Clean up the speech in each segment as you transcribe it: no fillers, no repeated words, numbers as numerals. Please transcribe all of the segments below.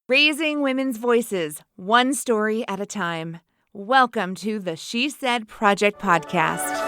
Raising women's voices, one story at a time. Welcome to the She Said Project podcast.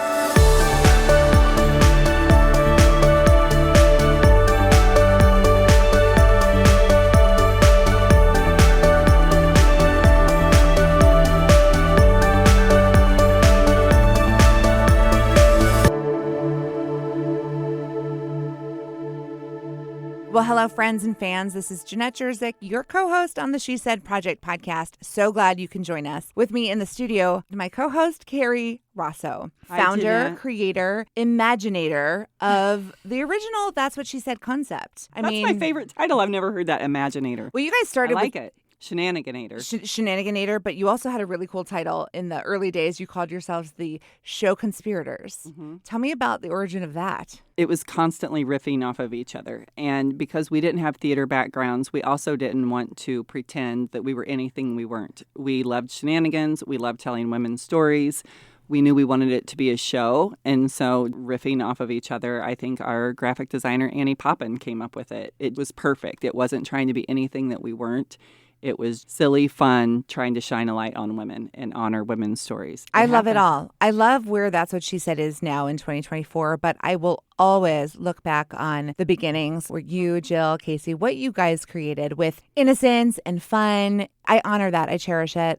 Well, hello, friends and fans. This is Jenette Hendricks, your co-host on the She Said Project podcast. So glad you can join us. With me in the studio, my co-host, Kerry Rosso, founder, creator, imaginator of the original That's What She Said concept. That's my favorite title. I've never heard that, imaginator. Well, you guys started I like it. Shenaniganator. Shenaniganator, but you also had a really cool title in the early days. You called yourselves the Show Conspirators. Mm-hmm. Tell me about the origin of that. It was constantly riffing off of each other. And because we didn't have theater backgrounds, we also didn't want to pretend that we were anything we weren't. We loved shenanigans. We loved telling women's stories. We knew we wanted it to be a show, and so riffing off of each other, I think our graphic designer, Annie Poppin, came up with it. It was perfect. It wasn't trying to be anything that we weren't. It was silly, fun, trying to shine a light on women and honor women's stories. I love it all. I love where That's What She Said is now in 2024, but I will always look back on the beginnings where you, Jill, Casey, what you guys created with innocence and fun. I honor that. I cherish it.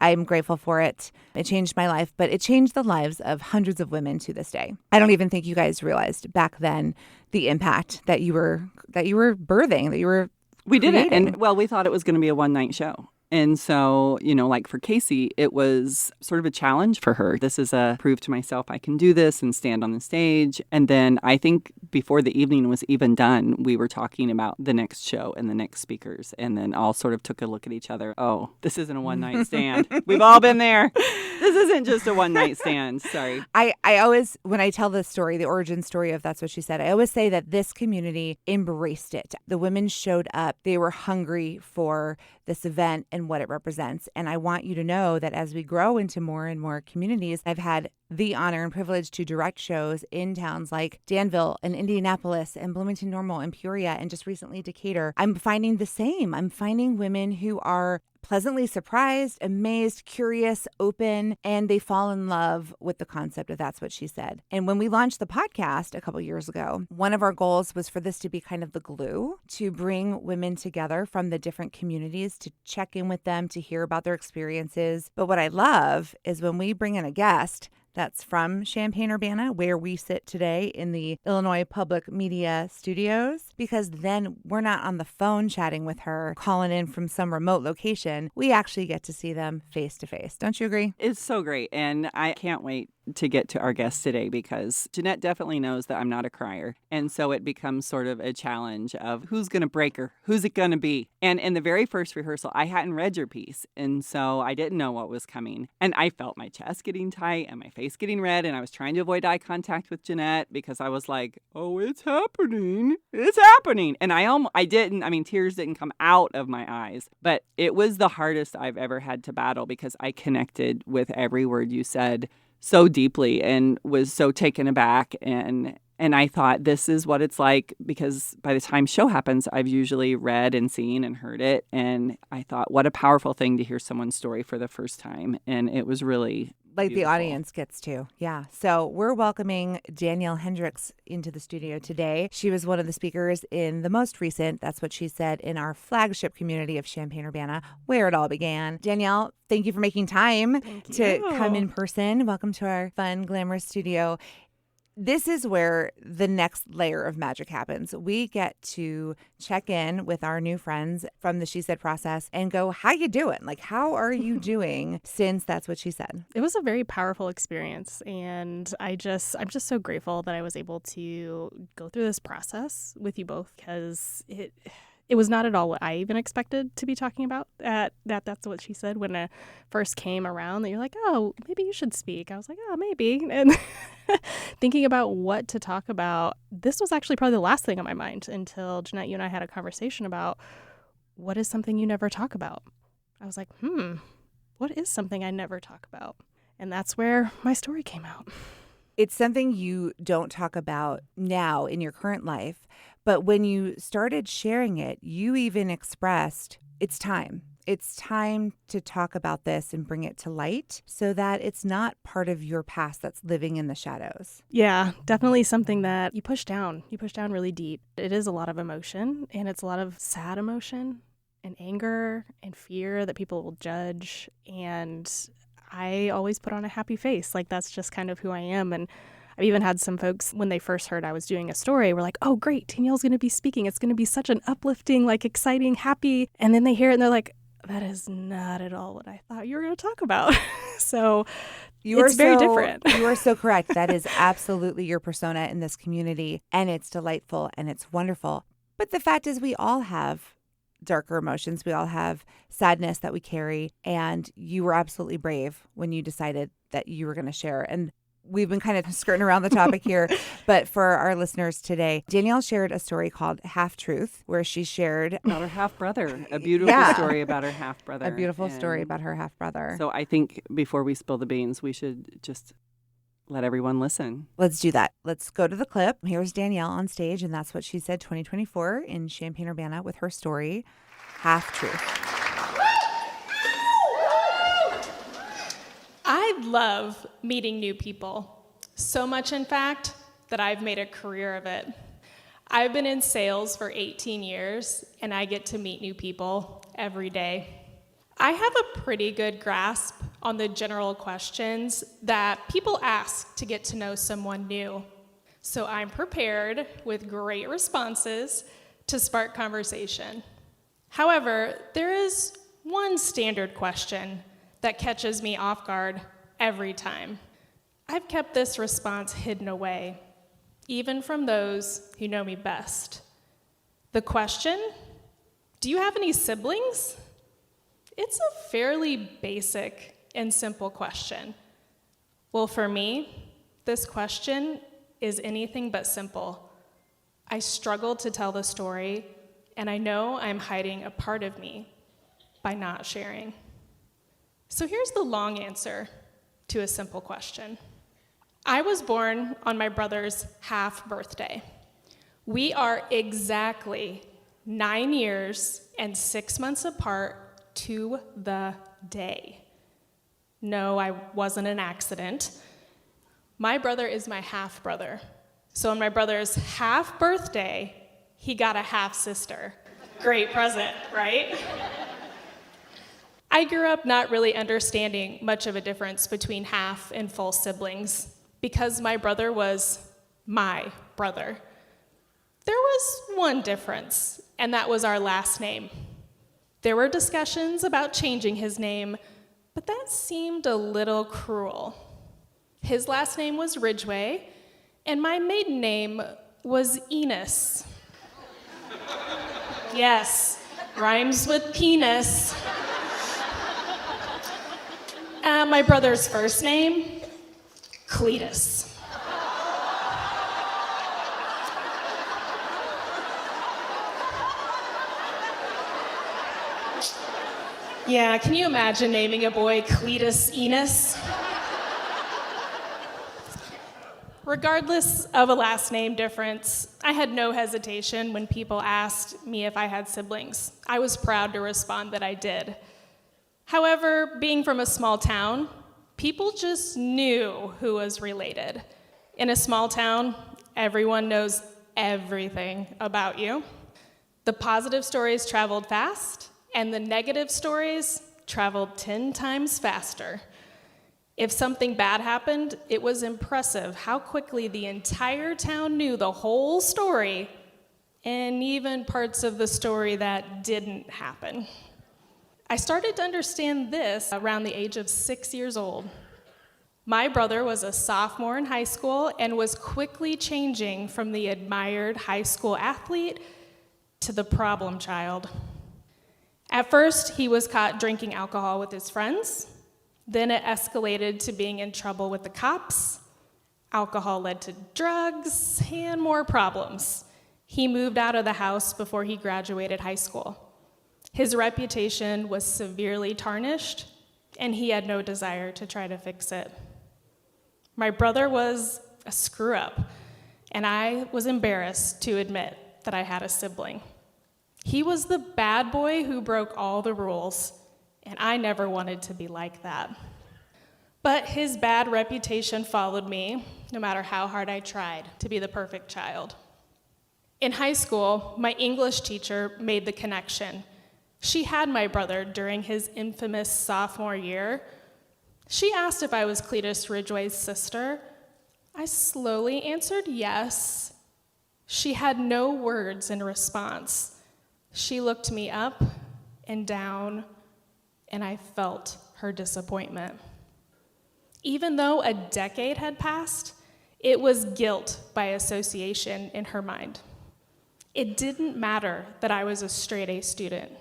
I'm grateful for it. It changed my life, but it changed the lives of hundreds of women to this day. I don't even think you guys realized back then the impact that you were birthing, that you were We creating. didn't. And well, we thought it was going to be a one-night show. And so, like for Casey, it was sort of a challenge for her. This is a prove to myself I can do this and stand on the stage. And then I think before the evening was even done, we were talking about the next show and the next speakers. And then all sort of took a look at each other. Oh, this isn't a one-night stand. We've all been there. This isn't just a one-night stand. Sorry. I always, when I tell the story, the origin story of That's What She Said, I always say that this community embraced it. The women showed up. They were hungry for this event and what it represents. And I want you to know that as we grow into more and more communities, I've had the honor and privilege to direct shows in towns like Danville and Indianapolis and Bloomington Normal and Peoria and just recently Decatur. I'm finding the same. I'm finding women who are pleasantly surprised, amazed, curious, open, and they fall in love with the concept of That's What She Said. And when we launched the podcast a couple years ago, one of our goals was for this to be kind of the glue to bring women together from the different communities, to check in with them, to hear about their experiences. But what I love is when we bring in a guest that's from Champaign-Urbana, where we sit today in the Illinois Public Media Studios, because then we're not on the phone chatting with her, calling in from some remote location. We actually get to see them face to face. Don't you agree? It's so great. And I can't wait to get to our guest today because Jenette definitely knows that I'm not a crier. And so it becomes sort of a challenge of who's going to break her? Who's it going to be? And in the very first rehearsal, I hadn't read your piece. And so I didn't know what was coming. And I felt my chest getting tight and my face getting red. And I was trying to avoid eye contact with Jenette because I was like, oh, it's happening. It's happening. And tears didn't come out of my eyes. But it was the hardest I've ever had to battle because I connected with every word you said so deeply and was so taken aback. And I thought, this is what it's like, because by the time show happens, I've usually read and seen and heard it. And I thought, what a powerful thing to hear someone's story for the first time. And it was really like beautiful. The audience gets to. Yeah. So we're welcoming Danielle Hendricks into the studio today. She was one of the speakers in the most recent That's What She Said in our flagship community of Champaign-Urbana, where it all began. Danielle, thank you for making time to come in person. Welcome to our fun, glamorous studio. This is where the next layer of magic happens. We get to check in with our new friends from the She Said process and go, how you doing? Like, how are you doing since That's What She Said? It was a very powerful experience. And I'm just so grateful that I was able to go through this process with you both, because it was not at all what I even expected to be talking about at That's What She Said when it first came around, that you're like, oh, maybe you should speak. I was like, oh, maybe. And thinking about what to talk about, this was actually probably the last thing on my mind until Jenette, you and I had a conversation about what is something you never talk about. I was like, what is something I never talk about? And that's where my story came out. It's something you don't talk about now in your current life, but when you started sharing it, you even expressed it's time. It's time to talk about this and bring it to light so that it's not part of your past that's living in the shadows. Yeah, definitely something that you push down. You push down really deep. It is a lot of emotion, and it's a lot of sad emotion and anger and fear that people will judge. And I always put on a happy face. Like, that's just kind of who I am. And I've even had some folks, when they first heard I was doing a story, were like, oh, great, Danielle's going to be speaking. It's going to be such an uplifting, like, exciting, happy. And then they hear it and they're like, that is not at all what I thought you were going to talk about. So it's very different. You are so correct. That is absolutely your persona in this community. And it's delightful and it's wonderful. But the fact is, we all have darker emotions. We all have sadness that we carry. And you were absolutely brave when you decided that you were going to share. And we've been kind of skirting around the topic here, but for our listeners today, Danielle shared a story called Half Truth, where she shared about her half brother, a beautiful story about her half brother. A beautiful story about her half brother. So I think before we spill the beans, we should just let everyone listen. Let's do that. Let's go to the clip. Here's Danielle on stage, and that's what she said 2024 in Champaign-Urbana with her story, Half Truth. I love meeting new people. So much, in fact, that I've made a career of it. I've been in sales for 18 years, and I get to meet new people every day. I have a pretty good grasp on the general questions that people ask to get to know someone new. So I'm prepared with great responses to spark conversation. However, there is one standard question that catches me off guard every time. I've kept this response hidden away, even from those who know me best. The question, do you have any siblings? It's a fairly basic and simple question. Well, for me, this question is anything but simple. I struggle to tell the story, and I know I'm hiding a part of me by not sharing. So here's the long answer to a simple question. I was born on my brother's half birthday. We are exactly 9 years and 6 months apart to the day. No, I wasn't an accident. My brother is my half brother. So on my brother's half birthday, he got a half sister. Great present, right? I grew up not really understanding much of a difference between half and full siblings because my brother was my brother. There was one difference, and that was our last name. There were discussions about changing his name, but that seemed a little cruel. His last name was Ridgway, and my maiden name was Enos. Yes, rhymes with penis. My brother's first name, Cletus. Yeah, can you imagine naming a boy Cletus Enos? Regardless of a last name difference, I had no hesitation when people asked me if I had siblings. I was proud to respond that I did. However, being from a small town, people just knew who was related. In a small town, everyone knows everything about you. The positive stories traveled fast, and the negative stories traveled 10 times faster. If something bad happened, it was impressive how quickly the entire town knew the whole story, and even parts of the story that didn't happen. I started to understand this around the age of 6 years old. My brother was a sophomore in high school and was quickly changing from the admired high school athlete to the problem child. At first, he was caught drinking alcohol with his friends. Then it escalated to being in trouble with the cops. Alcohol led to drugs and more problems. He moved out of the house before he graduated high school. His reputation was severely tarnished, and he had no desire to try to fix it. My brother was a screw-up, and I was embarrassed to admit that I had a sibling. He was the bad boy who broke all the rules, and I never wanted to be like that. But his bad reputation followed me, no matter how hard I tried to be the perfect child. In high school, my English teacher made the connection. She had my brother during his infamous sophomore year. She asked if I was Cletus Ridgway's sister. I slowly answered yes. She had no words in response. She looked me up and down, and I felt her disappointment. Even though a decade had passed, it was guilt by association in her mind. It didn't matter that I was a straight-A student.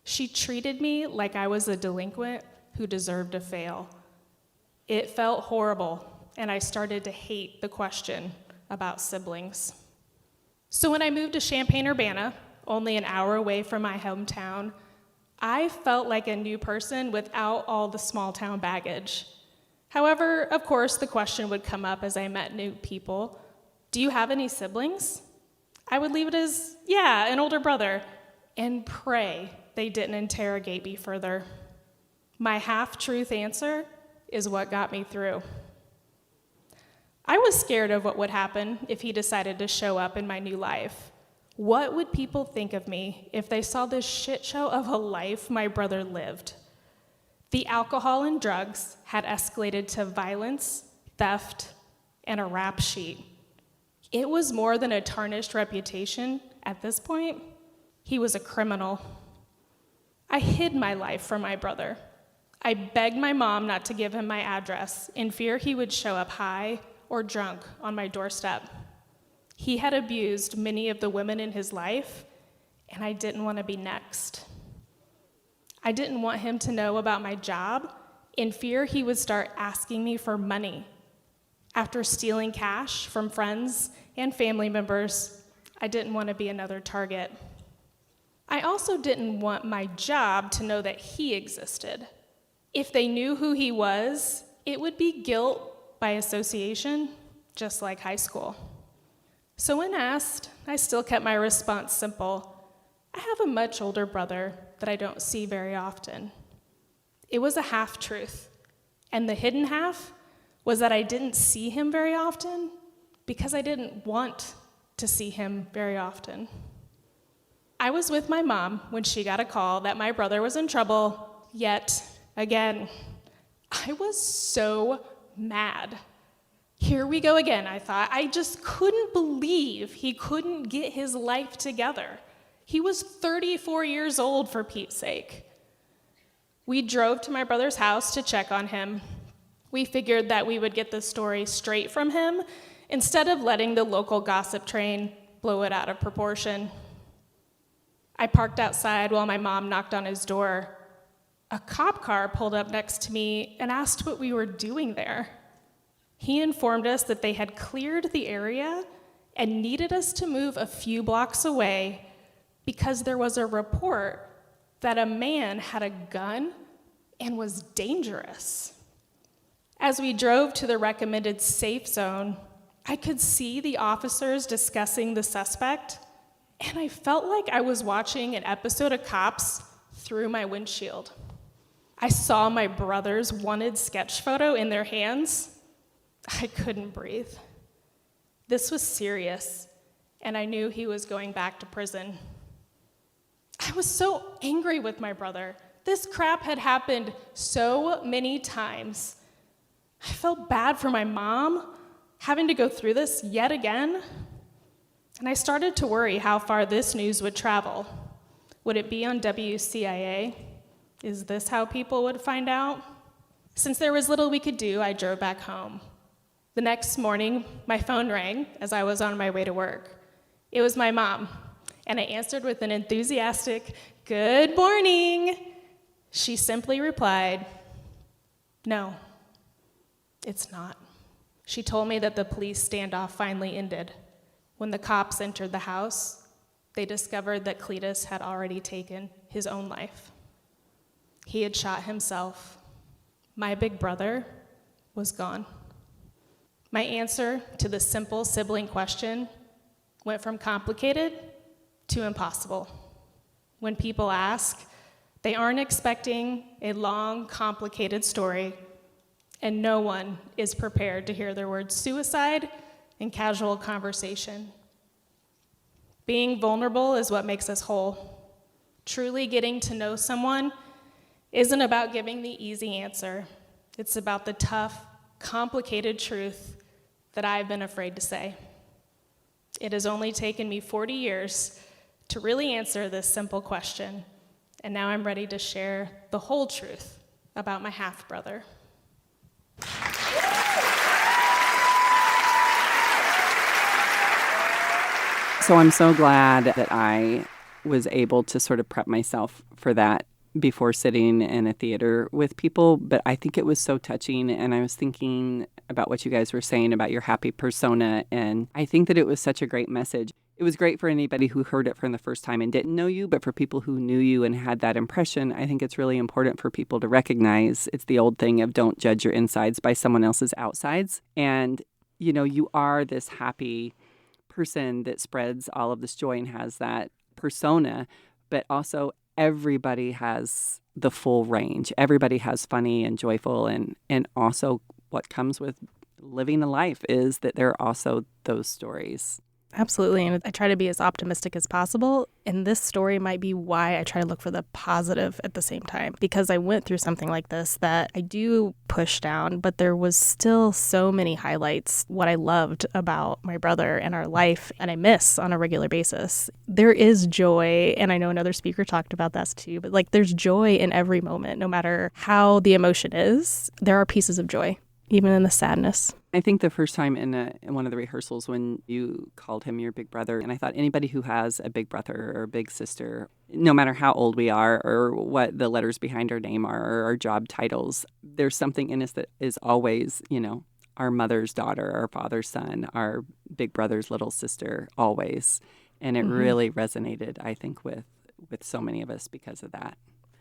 She treated me like I was a delinquent who deserved to fail. It felt horrible, and I started to hate the question about siblings. So when I moved to Champaign-Urbana, only an hour away from my hometown, I felt like a new person without all the small-town baggage. However, of course, the question would come up as I met new people. Do you have any siblings? I would leave it as, yeah, an older brother, and pray they didn't interrogate me further. My half-truth answer is what got me through. I was scared of what would happen if he decided to show up in my new life. What would people think of me if they saw this shit show of a life my brother lived? The alcohol and drugs had escalated to violence, theft, and a rap sheet. It was more than a tarnished reputation at this point. He was a criminal. I hid my life from my brother. I begged my mom not to give him my address in fear he would show up high or drunk on my doorstep. He had abused many of the women in his life, and I didn't want to be next. I didn't want him to know about my job in fear he would start asking me for money. After stealing cash from friends and family members, I didn't want to be another target. I also didn't want my job to know that he existed. If they knew who he was, it would be guilt by association, just like high school. So when asked, I still kept my response simple. I have a much older brother that I don't see very often. It was a half-truth, and the hidden half was that I didn't see him very often because I didn't want to see him very often. I was with my mom when she got a call that my brother was in trouble yet again. I was so mad. Here we go again, I thought. I just couldn't believe he couldn't get his life together. He was 34 years old, for Pete's sake. We drove to my brother's house to check on him. We figured that we would get the story straight from him instead of letting the local gossip train blow it out of proportion. I parked outside while my mom knocked on his door. A cop car pulled up next to me and asked what we were doing there. He informed us that they had cleared the area and needed us to move a few blocks away because there was a report that a man had a gun and was dangerous. As we drove to the recommended safe zone, I could see the officers discussing the suspect, and I felt like I was watching an episode of Cops through my windshield. I saw my brother's wanted sketch photo in their hands. I couldn't breathe. This was serious, and I knew he was going back to prison. I was so angry with my brother. This crap had happened so many times. I felt bad for my mom having to go through this yet again. And I started to worry how far this news would travel. Would it be on WCIA? Is this how people would find out? Since there was little we could do, I drove back home. The next morning, my phone rang as I was on my way to work. It was my mom, and I answered with an enthusiastic, "Good morning." She simply replied, "No, it's not." She told me that the police standoff finally ended. When the cops entered the house, they discovered that Cletus had already taken his own life. He had shot himself. My big brother was gone. My answer to the simple sibling question went from complicated to impossible. When people ask, they aren't expecting a long, complicated story, and no one is prepared to hear the words suicide in casual conversation. Being vulnerable is what makes us whole. Truly getting to know someone isn't about giving the easy answer. It's about the tough, complicated truth that I've been afraid to say. It has only taken me 40 years to really answer this simple question, and now I'm ready to share the whole truth about my half-brother. So I'm so glad that I was able to sort of prep myself for that before sitting in a theater with people. But I think it was so touching. And I was thinking about what you guys were saying about your happy persona. And I think that it was such a great message. It was great for anybody who heard it for the first time and didn't know you, but for people who knew you and had that impression, I think it's really important for people to recognize it's the old thing of don't judge your insides by someone else's outsides. And, you know, you are this happy person that spreads all of this joy and has that persona, but also everybody has the full range. Everybody has funny and joyful, and also what comes with living a life is that there are also those stories. Absolutely. And I try to be as optimistic as possible. And this story might be why I try to look for the positive at the same time, because I went through something like this that I do push down, but there was still so many highlights, what I loved about my brother and our life, and I miss on a regular basis. There is joy. And I know another speaker talked about this too, but like there's joy in every moment, no matter how the emotion is, there are pieces of joy, even in the sadness. I think the first time in one of the rehearsals when you called him your big brother, and I thought anybody who has a big brother or a big sister, no matter how old we are or what the letters behind our name are or our job titles, there's something in us that is always, you know, our mother's daughter, our father's son, our big brother's little sister, always. And it really resonated, I think, with so many of us because of that.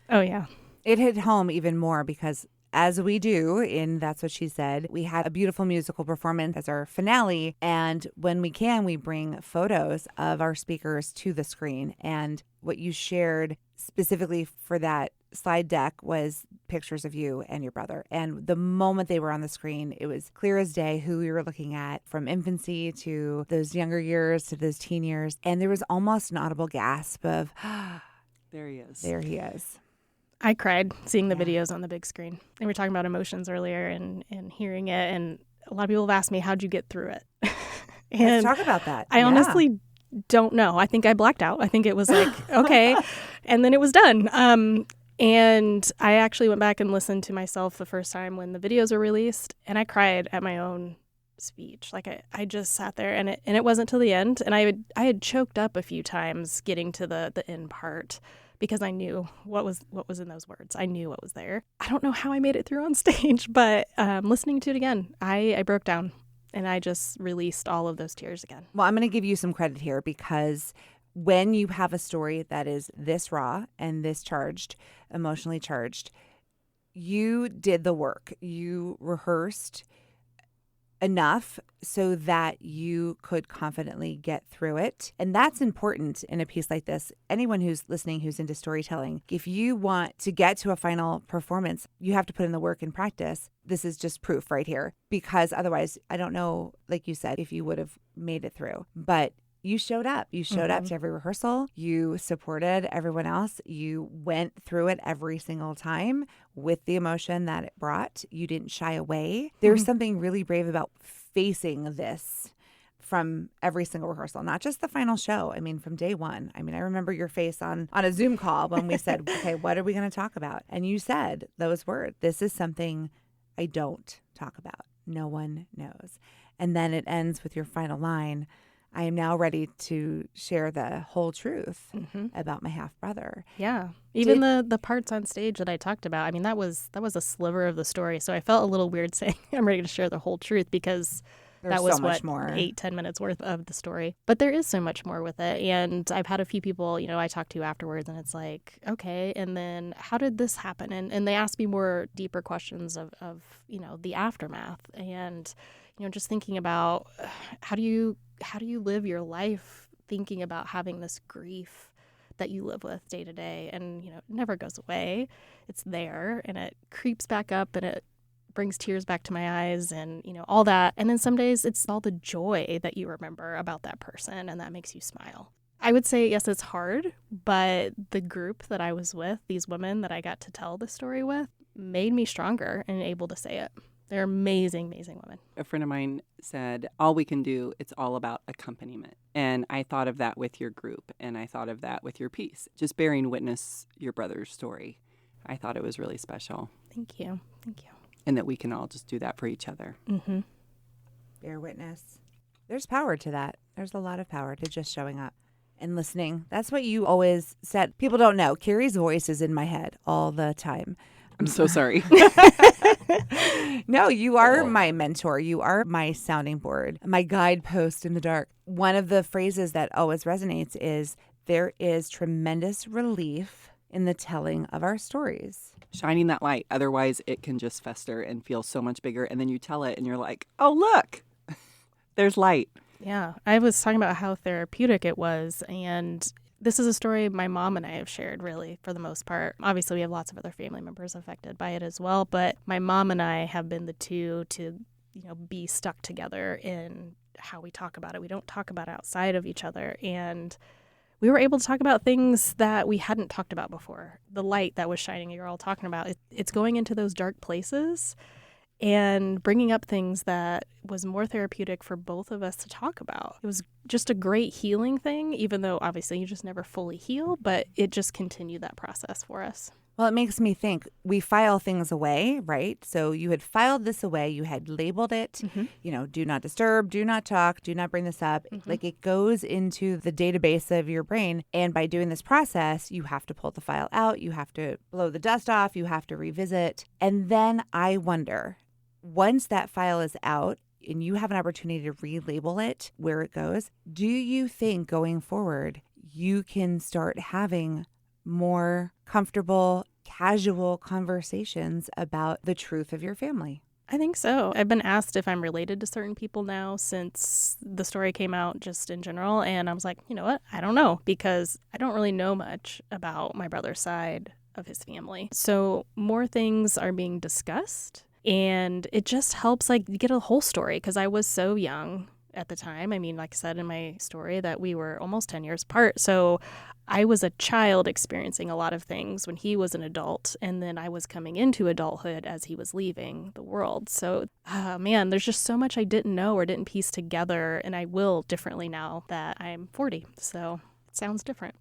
Oh, yeah. It hit home even more because as we do in That's What She Said, we had a beautiful musical performance as our finale. And when we can, we bring photos of our speakers to the screen. And what you shared specifically for that slide deck was pictures of you and your brother. And the moment they were on the screen, it was clear as day who we were looking at, from infancy to those younger years to those teen years. And there was almost an audible gasp of, there he is. There he is. I cried seeing the videos on the big screen. And we were talking about emotions earlier and hearing it. And a lot of people have asked me, how'd you get through it? Let's And talk about that. I honestly don't know. I think I blacked out. I think it was like, okay. And then it was done. And I actually went back and listened to myself the first time when the videos were released. And I cried at my own speech. Like I just sat there and it wasn't till the end. And I had choked up a few times getting to the end part, because I knew what was in those words. I knew what was there. I don't know how I made it through on stage, but listening to it again, I broke down and I just released all of those tears again. Well, I'm going to give you some credit here, because when you have a story that is this raw and this charged, emotionally charged, you did the work. You rehearsed enough so that you could confidently get through it. And that's important in a piece like this. Anyone who's listening who's into storytelling, if you want to get to a final performance, you have to put in the work and practice. This is just proof right here, because otherwise, I don't know, like you said, if you would have made it through. But you showed up. You showed up to every rehearsal. You supported everyone else. You went through it every single time with the emotion that it brought. You didn't shy away. There's something really brave about facing this from every single rehearsal, not just the final show. I mean, from day one. I mean, I remember your face on a Zoom call when we said, okay, what are we going to talk about? And you said those words, this is something I don't talk about. No one knows. And then it ends with your final line, I am now ready to share the whole truth about my half brother. Yeah. Even the parts on stage that I talked about, I mean, that was a sliver of the story. So I felt a little weird saying I'm ready to share the whole truth, because that was so much more. 8-10 minutes worth of the story. But there is so much more with it. And I've had a few people, I talk to afterwards, and it's like, okay, and then how did this happen? And they ask me more deeper questions of the aftermath. And, just thinking about how do you live your life thinking about having this grief that you live with day to day. And, it never goes away. It's there and it creeps back up and it brings tears back to my eyes and, all that. And then some days it's all the joy that you remember about that person and that makes you smile. I would say, yes, it's hard, but the group that I was with, these women that I got to tell the story with, made me stronger and able to say it. They're amazing, amazing women. A friend of mine said, all we can do, it's all about accompaniment. And I thought of that with your group, and I thought of that with your piece. Just bearing witness your brother's story. I thought it was really special. Thank you. Thank you. And that we can all just do that for each other. Mm-hmm. Bear witness. There's power to that. There's a lot of power to just showing up and listening. That's what you always said. People don't know. Carrie's voice is in my head all the time. I'm so sorry. No, you are my mentor. You are my sounding board, my guidepost in the dark. One of the phrases that always resonates is there is tremendous relief in the telling of our stories. Shining that light. Otherwise, it can just fester and feel so much bigger. And then you tell it and you're like, oh, look, there's light. Yeah, I was talking about how therapeutic it was, and this is a story my mom and I have shared, really, for the most part. Obviously, we have lots of other family members affected by it as well, but my mom and I have been the two to, be stuck together in how we talk about it. We don't talk about it outside of each other, and we were able to talk about things that we hadn't talked about before. The light that was shining, you're all talking about, it's going into those dark places and bringing up things that was more therapeutic for both of us to talk about. It was just a great healing thing, even though obviously you just never fully heal, but it just continued that process for us. Well, it makes me think we file things away, right? So you had filed this away, you had labeled it, do not disturb, do not talk, do not bring this up. Like it goes into the database of your brain. And by doing this process, you have to pull the file out, you have to blow the dust off, you have to revisit. And then I wonder, once that file is out and you have an opportunity to relabel it where it goes, do you think going forward you can start having more comfortable, casual conversations about the truth of your family? I think so. I've been asked if I'm related to certain people now since the story came out just in general. And I was like, you know what? I don't know, because I don't really know much about my brother's side of his family. So more things are being discussed. And it just helps get a whole story, because I was so young at the time. I mean, like I said in my story, that we were almost 10 years apart. So I was a child experiencing a lot of things when he was an adult. And then I was coming into adulthood as he was leaving the world. So, man, there's just so much I didn't know or didn't piece together. And I will differently now that I'm 40. So it sounds different.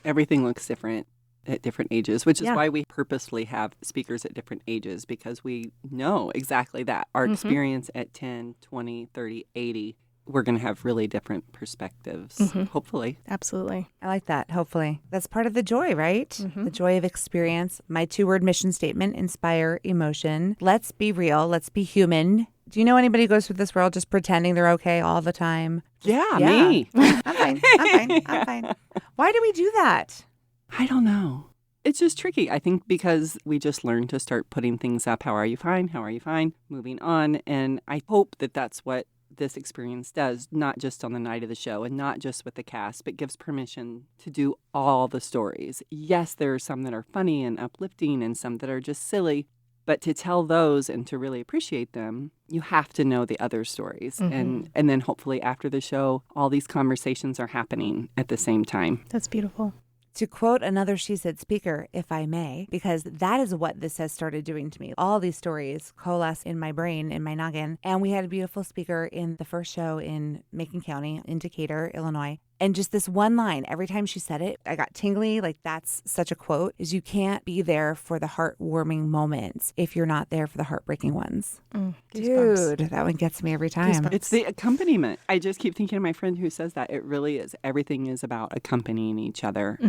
Everything looks different at different ages, which is why we purposely have speakers at different ages, because we know exactly that. Our experience at 10, 20, 30, 80, we're going to have really different perspectives, hopefully. Absolutely. I like that. Hopefully. That's part of the joy, right? The joy of experience. My 2-word mission statement, inspire emotion. Let's be real. Let's be human. Do you know anybody who goes through this world just pretending they're okay all the time? Yeah. Me. I'm fine. Why do we do that? I don't know. It's just tricky, I think, because we just learned to start putting things up. How are you fine? How are you fine? Moving on. And I hope that that's what this experience does, not just on the night of the show and not just with the cast, but gives permission to do all the stories. Yes, there are some that are funny and uplifting and some that are just silly, but to tell those and to really appreciate them, you have to know the other stories. And then hopefully after the show, all these conversations are happening at the same time. That's beautiful. To quote another She Said speaker, if I may, because that is what this has started doing to me. All these stories coalesce in my brain, in my noggin. And we had a beautiful speaker in the first show in Macon County, in Decatur, Illinois. And just this one line, every time she said it, I got tingly. Like, that's such a quote, is you can't be there for the heartwarming moments if you're not there for the heartbreaking ones. Dude, that one gets me every time. Goosebumps. It's the accompaniment. I just keep thinking of my friend who says that. It really is. Everything is about accompanying each other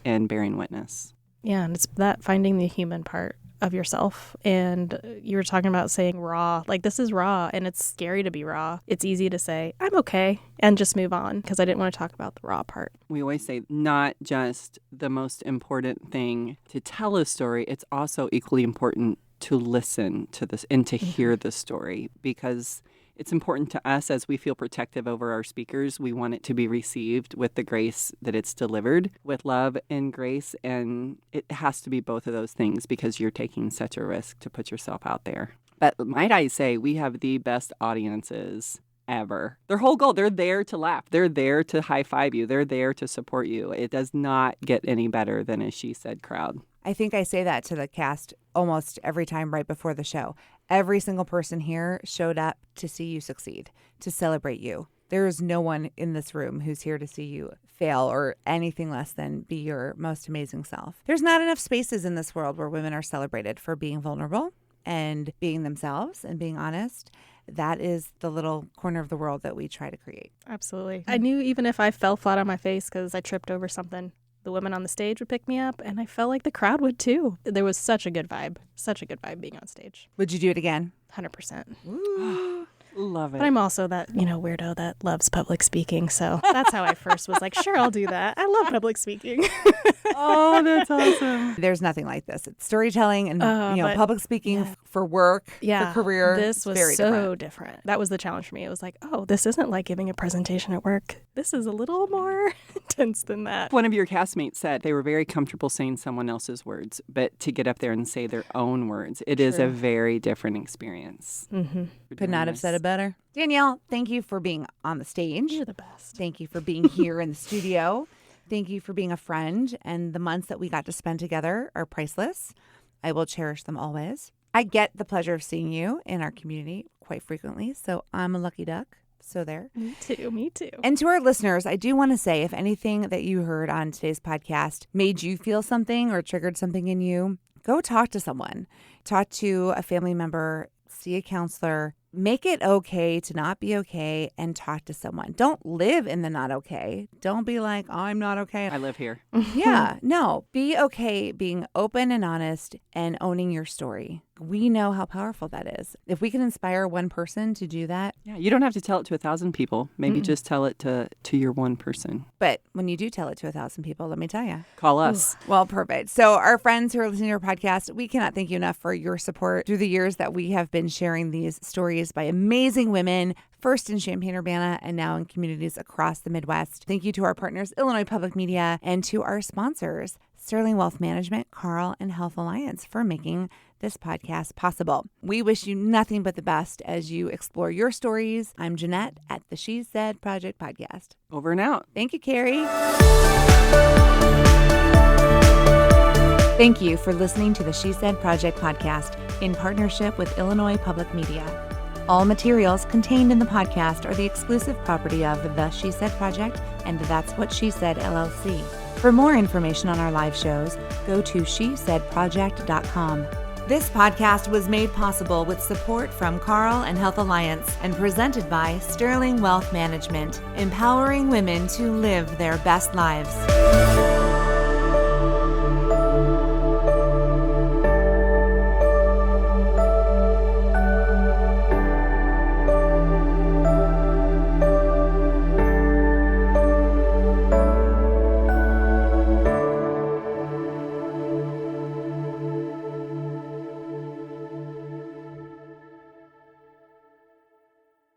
and bearing witness. Yeah, and it's that finding the human part of yourself. And you were talking about saying raw. Like, this is raw, and it's scary to be raw. It's easy to say, I'm okay, and just move on, because I didn't want to talk about the raw part. We always say not just the most important thing to tell a story, it's also equally important to listen to this and to hear the story, because it's important to us as we feel protective over our speakers. We want it to be received with the grace that it's delivered, with love and grace. And it has to be both of those things because you're taking such a risk to put yourself out there. But might I say, we have the best audiences ever. Their whole goal, they're there to laugh. They're there to high five you. They're there to support you. It does not get any better than a She Said crowd. I think I say that to the cast almost every time right before the show. Every single person here showed up to see you succeed, to celebrate you. There is no one in this room who's here to see you fail or anything less than be your most amazing self. There's not enough spaces in this world where women are celebrated for being vulnerable and being themselves and being honest. That is the little corner of the world that we try to create. Absolutely. I knew even if I fell flat on my face because I tripped over something, the women on the stage would pick me up, and I felt like the crowd would too. There was such a good vibe being on stage. Would you do it again? 100%. Ooh. Love it. But I'm also that, weirdo that loves public speaking. So that's how I first was like, sure, I'll do that. I love public speaking. Oh, that's awesome. There's nothing like this. It's storytelling and public speaking for work, for career. This was very so different. That was the challenge for me. It was like, oh, this isn't like giving a presentation at work. This is a little more intense than that. One of your castmates said they were very comfortable saying someone else's words, but to get up there and say their own words, it is a very different experience. Mm-hmm. Could not have said it better. Danielle, thank you for being on the stage. You're the best. Thank you for being here in the studio. Thank you for being a friend. And the months that we got to spend together are priceless. I will cherish them always. I get the pleasure of seeing you in our community quite frequently, so I'm a lucky duck. So there. Me too. And to our listeners, I do want to say, if anything that you heard on today's podcast made you feel something or triggered something in you, go talk to someone. Talk to a family member, see a counselor. Make it okay to not be okay and talk to someone. Don't live in the not okay. Don't be like, I'm not okay. I live here. Yeah, no. Be okay being open and honest and owning your story. We know how powerful that is. If we can inspire one person to do that. Yeah, you don't have to tell it to 1,000 people. Maybe just tell it to your one person. But when you do tell it to 1,000 people, let me tell you. Call us. Well, perfect. So our friends who are listening to our podcast, we cannot thank you enough for your support through the years that we have been sharing these stories by amazing women, first in Champaign-Urbana and now in communities across the Midwest. Thank you to our partners, Illinois Public Media, and to our sponsors, Sterling Wealth Management, Carl, and Health Alliance, for making this podcast possible. We wish you nothing but the best as you explore your stories. I'm Jenette at the She Said Project Podcast. Over and out. Thank you, Kerry. Thank you for listening to the She Said Project Podcast in partnership with Illinois Public Media. All materials contained in the podcast are the exclusive property of the She Said Project and That's What She Said, LLC. For more information on our live shows, go to shesaidproject.com. This podcast was made possible with support from Carl and Health Alliance and presented by Sterling Wealth Management, empowering women to live their best lives.